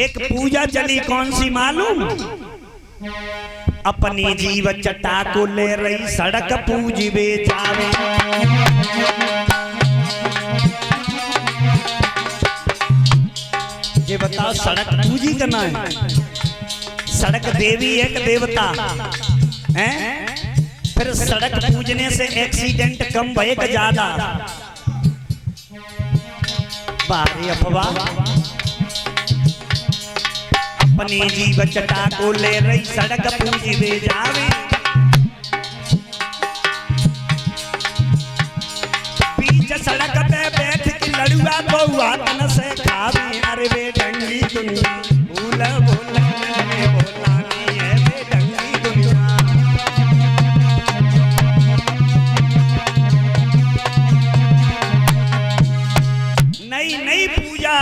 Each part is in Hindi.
एक पूजा चली कौन सी मालूम? अपनी जीव चटा को ले रही सड़क पूजी बेचावे। ये बताओ सड़क पूजी करना है? सड़क देवी एक देवता है, फिर सड़क पूजने से एक्सीडेंट कम भय ज्यादा। बारी अफवाह। अपनी जीव चटा को ले रही सड़क पूजी बे जावे। पीछे सड़क पे बैठ के लड़ुआ बहुआ तन से खावे। अरे वे ढंगी दुनिया भूला भूला बोलानी है वे ढंगी दुनिया। नई नई पूजा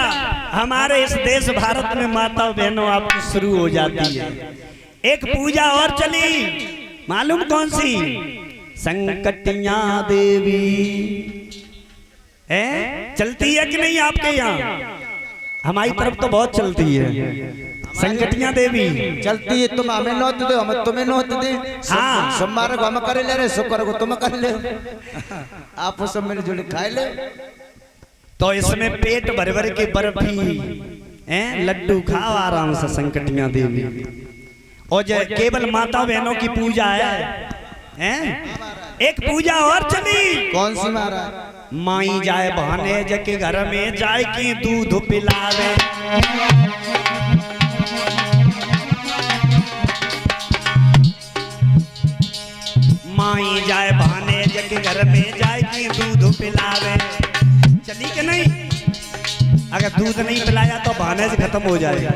हमारे इस देश भारत में माता बहनों आपकी शुरू हो जाती है। एक पूजा और चली मालूम कौन सी? संकटिया देवी है। चलती है कि नहीं आपके यहाँ? हमारी तरफ तो बहुत चलती है संकटिया देवी चलती है। तुम हमें नोत दो, हम तुम्हें नोत दे। हाँ सोमवार को हम कर ले रहे, शुक्र को तुम कर ले, आप सब मिलजुल खाए ले। तो इसमें पेट भर भर के बर्फी हैं लड्डू खाओ आराम से संकटिया देवी। और जो केवल माता बहनों की पूजा है। एक पूजा और चली कौन सी महाराज? माई जाए बहाने जके घर में जाए की दूध पिलावे। माई जाए बहाने जके घर में जाए की दूध पिलावे। चली कि नहीं? अगर दूध नहीं पिलाया तो बहाने से खत्म हो जाएगा।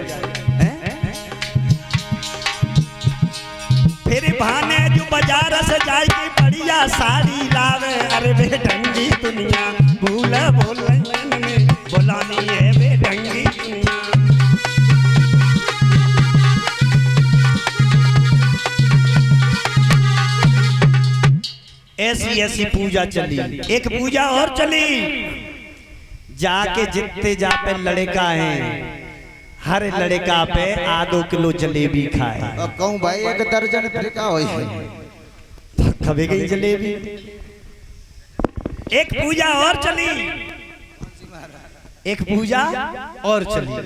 फिर बहाने जो बाजार से जाए की बढ़िया साड़ी लावे। अरे वे ढंगी दुनिया भूला बोलानी है वे ढंगी दुनिया। ऐसी ऐसी पूजा चली। एक पूजा और चली जाके जितने जा पे लड़का है हर लड़का पे आधो किलो जलेबी खाए। कहूँ भाई एक दर्जन फिर का होई खबे गई जलेबी। एक पूजा और चली। एक पूजा और चली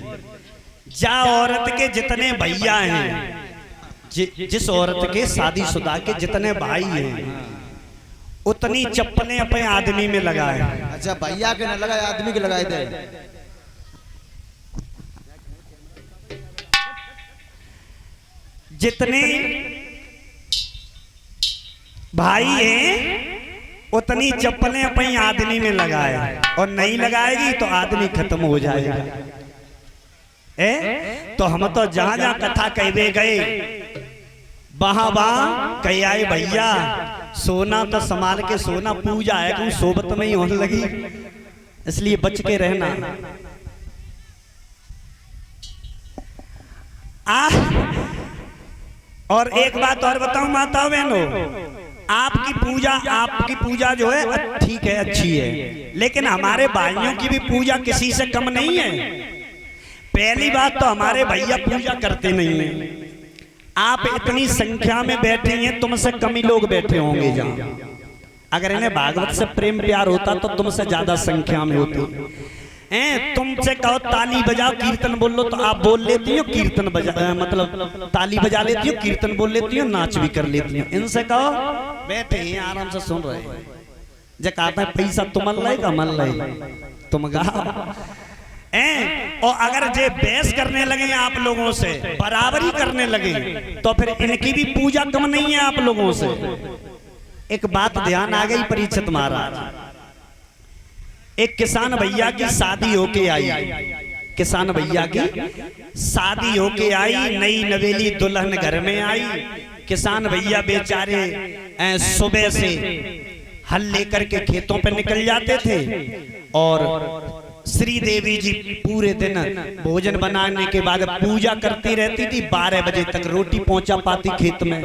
जा औरत के जितने भैया हैं, जिस औरत के शादीशुदा के जितने भाई हैं उतनी चप्पलें अपने आदमी में लगाए। अच्छा भैया के न लगाए, आदमी के लगाए थे। जितने भाई हैं उतनी चप्पलें अपने आदमी में लगाए, और नहीं लगाएगी तो आदमी खत्म हो जाएगा। तो हम तो जहां जहां कथा कहवे गए वहां कही आए भैया सोना तो संभाल के सोना, पूजा है कोई सोबत नहीं होने लगी, इसलिए बच के रहना। और एक बात और बताऊं माता बहनों, आपकी पूजा जो है ठीक है, अच्छी है, लेकिन हमारे भाइयों की भी पूजा किसी से कम नहीं है। पहली बात तो हमारे भैया पूजा करते नहीं है। आप इतनी संख्या में बैठे हैं, तुमसे कम ही लोग बैठे होंगे जहां। अगर इन्हें भागवत से प्रेम प्यार होता तो तुमसे ज्यादा संख्या में होते। तुमसे कहो ताली बजाओ कीर्तन बोल लो तो आप बोल लेती हो, कीर्तन बजा मतलब ताली बजा लेती हो, कीर्तन बोल लेती हो, नाच भी कर लेती हो। इनसे कहो बैठे हैं आराम से सुन रहे हैं, जो कहता है पैसा तुम लाएगा मन लाएगा तुम गाओ। और अगर जे बहस करने लगे आप लोगों से, बराबरी करने लगे, तो फिर इनकी भी पूजा कम नहीं है आप लोगों से। एक बात ध्यान आ गई परीक्षित महाराज, एक किसान भैया की शादी होके आई, किसान भैया की शादी होके आई, नई नवेली दुल्हन घर में आई। किसान भैया बेचारे सुबह से हल लेकर के खेतों पे निकल जाते थे, और श्री देवी जी पूरे दिन भोजन बनाने के बाद पूजा करती रहती थी। 12 बजे तक रोटी पहुंचा पाती खेत में।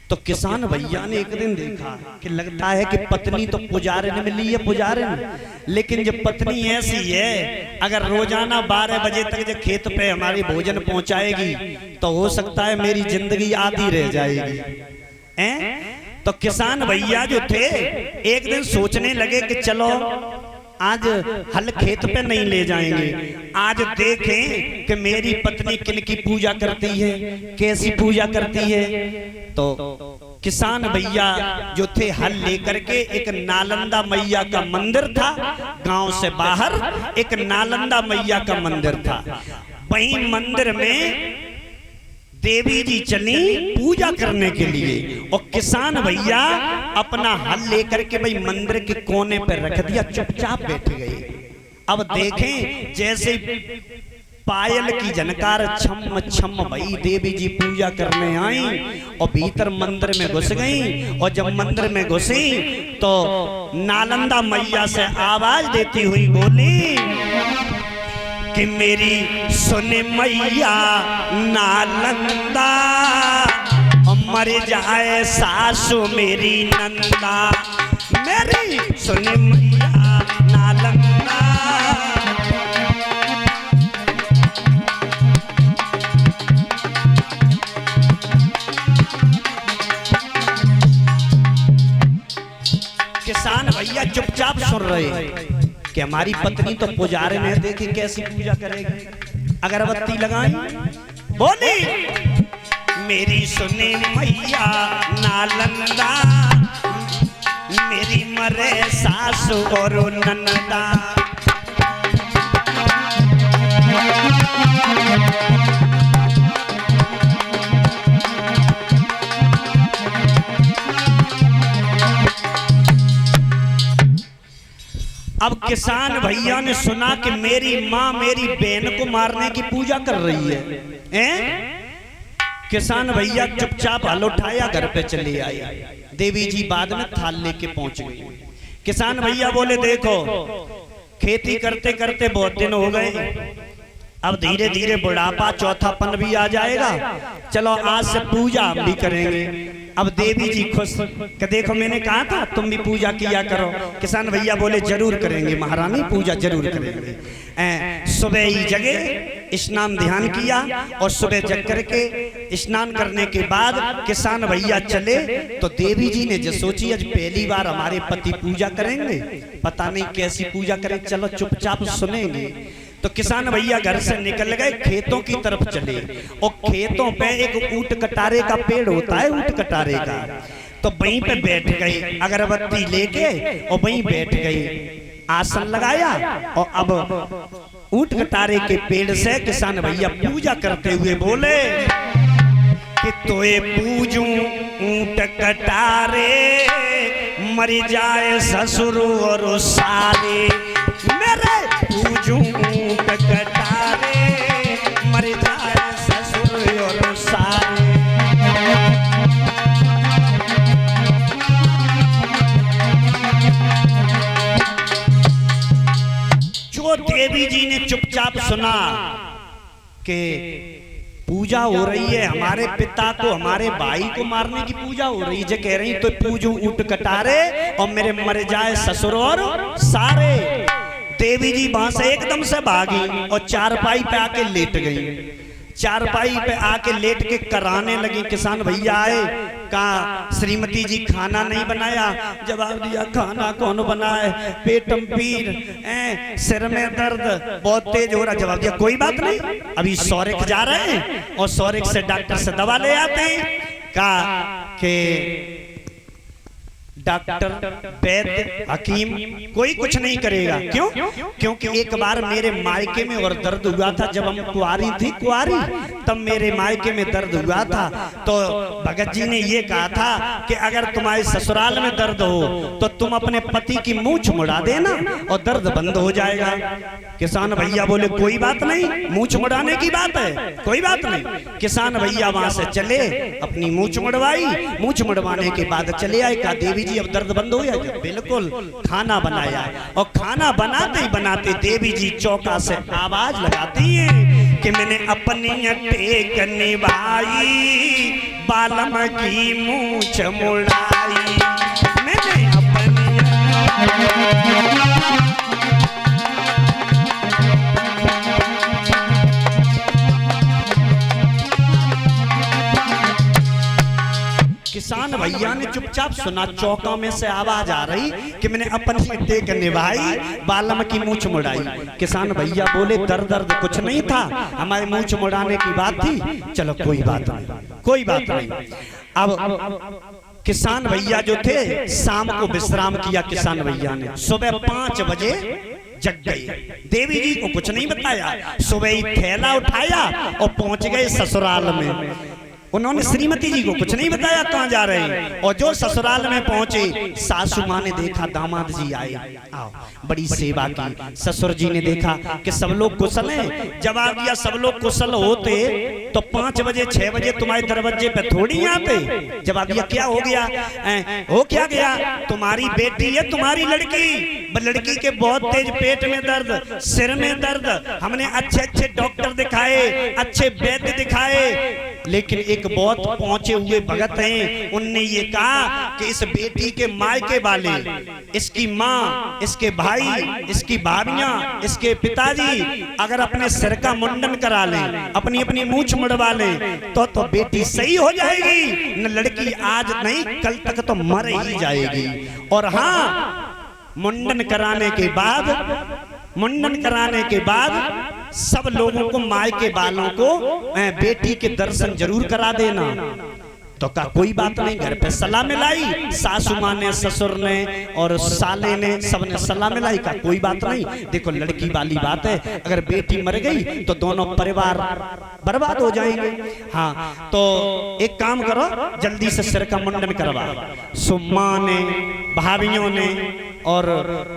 तो किसान भैया ने एक दिन देखा कि लगता है कि पत्नी तो पुजारिन मिली है, पुजारिन, लेकिन जब पत्नी ऐसी है, अगर रोजाना 12 बजे तक जब खेत पे हमारी भोजन पहुंचाएगी तो हो सकता है मेरी जिंदगी आधी रह जाएगी। तो किसान भैया जो थे एक दिन सोचने लगे कि चलो आज हल खेत पे नहीं ले जाएंगे, आज देखें कि मेरी पत्नी किन की पूजा करती है, कैसी पूजा करती है। तो किसान भैया जो थे हल लेकर के, एक नालंदा मैया का मंदिर था गांव से बाहर, एक नालंदा मैया का मंदिर था, वहीं मंदिर में देवी जी चली पूजा करने के लिए। और किसान भैया अपना हल लेकर के भाई मंदिर के कोने पर रख दिया, चुपचाप बैठ गए। अब देखें जैसे पायल की झनकार छम छम भाई देवी जी पूजा करने आई और भीतर मंदिर में घुस गई। और जब मंदिर में घुसी तो नालंदा मैया से आवाज देती हुई बोली कि मेरी सुने मैया नालंदा, मर जाए सासू मेरी नंदा, मेरी सुने मैया नालंदा। किसान भैया चुपचाप सुन रहे कि हमारी पत्नी तो पुजारी ने, देखी कैसी पूजा करेगी। अगरबत्ती लगाई, बोली मेरी सुने मैया नालंदा, मेरी मरे सासू और नंदा। अब किसान भैया ने सुना कि मेरी माँ मेरी बहन को मारने की पूजा कर रही है। किसान भैया चुपचाप हल उठाया, घर पे चले आए। देवी जी बाद में थाल लेके पहुंच गई। किसान भैया बोले देखो खेती करते करते बहुत दिन हो गए, अब धीरे धीरे बुढ़ापा चौथापन भी आ जाएगा, चलो आज से पूजा हम भी करेंगे। अब देवी जी खुश कि देखो मैंने कहा था तुम भी पूजा किया करो। किसान भैया बोले जरूर करेंगे महारानी, पूजा जरूर करेंगे। सुबह ही जगे, स्नान ध्यान किया और सुबह जग करके स्नान करने के बाद किसान भैया चले तो देवी जी ने जो सोची आज पहली बार हमारे पति पूजा करेंगे, पता नहीं कैसी पूजा करें, चलो चुपचाप सुनेंगे। तो किसान भैया घर से निकल गए, खेतों की तरफ चले और खेतों पे एक ऊंट कटारे का पेड़ होता है, ऊंट कटारे का, तो वहीं पे बैठ गए अगरबत्ती लेके और वहीं बैठ गए, आसन लगाया और अब ऊंट कटारे के पेड़ से किसान भैया पूजा करते हुए बोले कि तोए पूजू ऊंट कटारे, मर जाए ससुर और सारे, मेरे पूजू ऊंट कटारे, मर जाए ससुर और सारे। जो देवी जी ने चुपचाप सुना कि पूजा हो रही है, हमारे पिता को हमारे भाई को मारने की पूजा हो रही है, कह रही तो पूजू ऊंट कटारे और मेरे मर जाए ससुर और सारे। देवी जी वहां से एकदम से भागी और चारपाई पे आके लेट गई। चारपाई पे आके लेट के कराने लगी। किसान भैया आए, कहा श्रीमती जी खाना नहीं बनाया। जवाब दिया खाना कौन बनाए, पेटम पीर, सिर में दर्द बहुत तेज हो रहा। जवाब दिया कोई बात नहीं, अभी सौरिक जा रहे हैं और सौरिक से डॉक्टर से दवा ले आते हैं। कहा कि डॉक्टर वैद्य हकीम कोई कुछ नहीं करेगा। क्यों? क्योंकि एक बार मेरे मायके में और दर्द हुआ था, जब हम कुआरी थी, कुआरी तब मेरे मायके में दर्द हुआ था। तो भगत जी ने ये कहा था कि अगर तुम्हारे ससुराल में दर्द हो तो तुम अपने पति की मूंछ मुड़ा देना और दर्द बंद हो जाएगा। किसान भैया बोले कोई बात नहीं, मूंछ मुड़ाने की बात है, कोई बात नहीं। किसान भैया वहां से चले, अपनी मूंछ मुड़वाई, मूंछ मुड़वाने के बाद चले आए। कहा देवी जी अब दर्द बंद हो गया? बिल्कुल। खाना बनाया और खाना बनाते ही बनाते देवी जी चौका से आवाज लगाती है कि मैंने अपनी टेक निभाई, बालम की मूछ मुड़ाई मैंने अपनी किसान भैया ने चुपचाप सुना, चौका में से आवाज आ रही कि मैंने अपनी टेक निभाई, बालम की मूछ मुड़ाई। किसान भैया बोले दर्द दर्द कुछ नहीं था, हमारे मूछ मुड़ाने की बात थी, चलो कोई बात नहीं, कोई बात नहीं। अब किसान भैया जो थे शाम को विश्राम किया किसान भैया ने, सुबह 5 बजे जग गए। देवी जी को कुछ नहीं बताया, सुबह ही थैला उठाया और पहुंच गए ससुराल में। उन्होंने श्रीमती जी को कुछ नहीं बताया कहां जा रहे हैं। और जो ससुराल में पहुंचे, सासू मां ने देखा दामाद जी आए, आओ बड़ी सेवा की। ससुर जी ने देखा कि सब लोग कुशल हैं, जवाब दिया सब लोग कुशल होते तो 5 बजे 6 बजे तुम्हारे दरवाजे पे थोड़ी आते। जवाब दिया क्या हो गया? हो क्या गया? तुम्हारी बेटी है, तुम्हारी लड़की, लड़की के बहुत तेज पेट में दर्द, सिर में दर्द, हमने अच्छे अच्छे डॉक्टर दिखाए, अच्छे वैद्य दिखाए, लेकिन एक बहुत पहुंचे हुए भगत हैं, उनने ये कहा कि इस बेटी के मायके वाले, इसकी माँ, इसके भाई, इसकी भाभियां, इसके पिताजी अगर अपने सिर का मुंडन करा लें, अपनी अपनी मूंछ मुड़वा लें तो बेटी सही हो जाएगी, न लड़की आज नहीं कल तक तो मर ही जाएगी। और हाँ, मुंडन कराने के बाद सब लोगों को, मायके वालों को बेटी के दर्शन जरूर करा देना। तो कहा कोई बात नहीं, घर पे सलाह मिलाई, सासू मां ने, ससुर ने और साले ने, सबने सलाह मिलाई। का कोई बात नहीं, देखो लड़की वाली बात है, अगर बेटी मर गई तो दोनों परिवार बर्बाद हो जाएंगे। हाँ तो एक काम करो, जल्दी से सिर का मुंडन करवा। सो मां ने, भाभियों ने और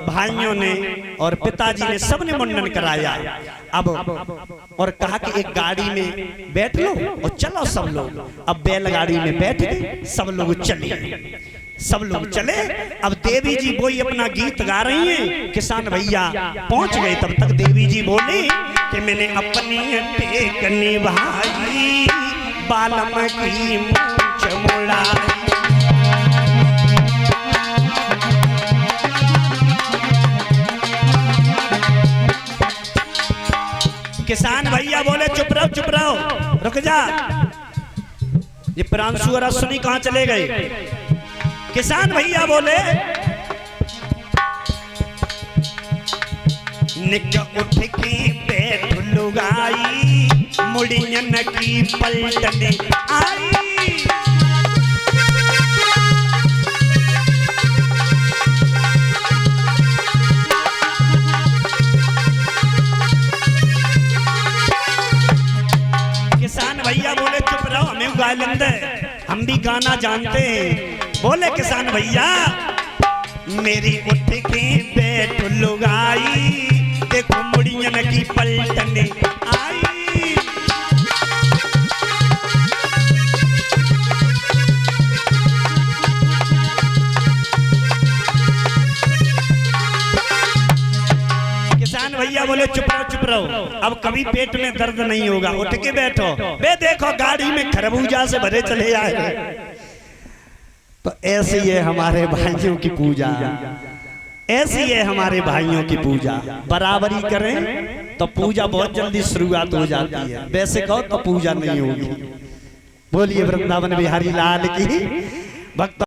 भाइयों ने और पिताजी ने सबने मुंडन कराया। अब और कहा कि एक गाड़ी में बैठ लो और चलो सब लोग। अब बैलगाड़ी में बैठ गए, सब लोग चले। अब देवी जी वही अपना गीत गा रही हैं, किसान भैया पहुंच गए। तब तक देवी जी बोली कि मैंने अपनी टेक निभाई, बालम की मूंछ मुड़ाई। किसान भैया बोले चुप रहो, रुक जा। ये प्रांशु और अश्विनी कहां चले गए? किसान भैया बोले निक उठ के बैठ लुगाई, मुड़ियन की पलटने आई। भैया बोले चुप रहो, हमें गा लेंदे, हम भी गाना जानते हैं। बोले किसान भैया मेरी उठ के बैठ लुगाई, देखो मुड़ियन की पलटने आई। किसान भैया बोले चुप रहो, अब कभी पेट में दर्द नहीं होगा, उठ के बैठो। बे देखो गाड़ी में खरबूजा से भरे चले आए। तो ऐसी है हमारे भाइयों की पूजा, ऐसी है हमारे भाइयों की पूजा। बराबरी करें तो पूजा बहुत जल्दी शुरुआत हो जाती है, वैसे कहो तो पूजा नहीं होगी। बोलिए वृंदावन बिहारी लाल की। भक्त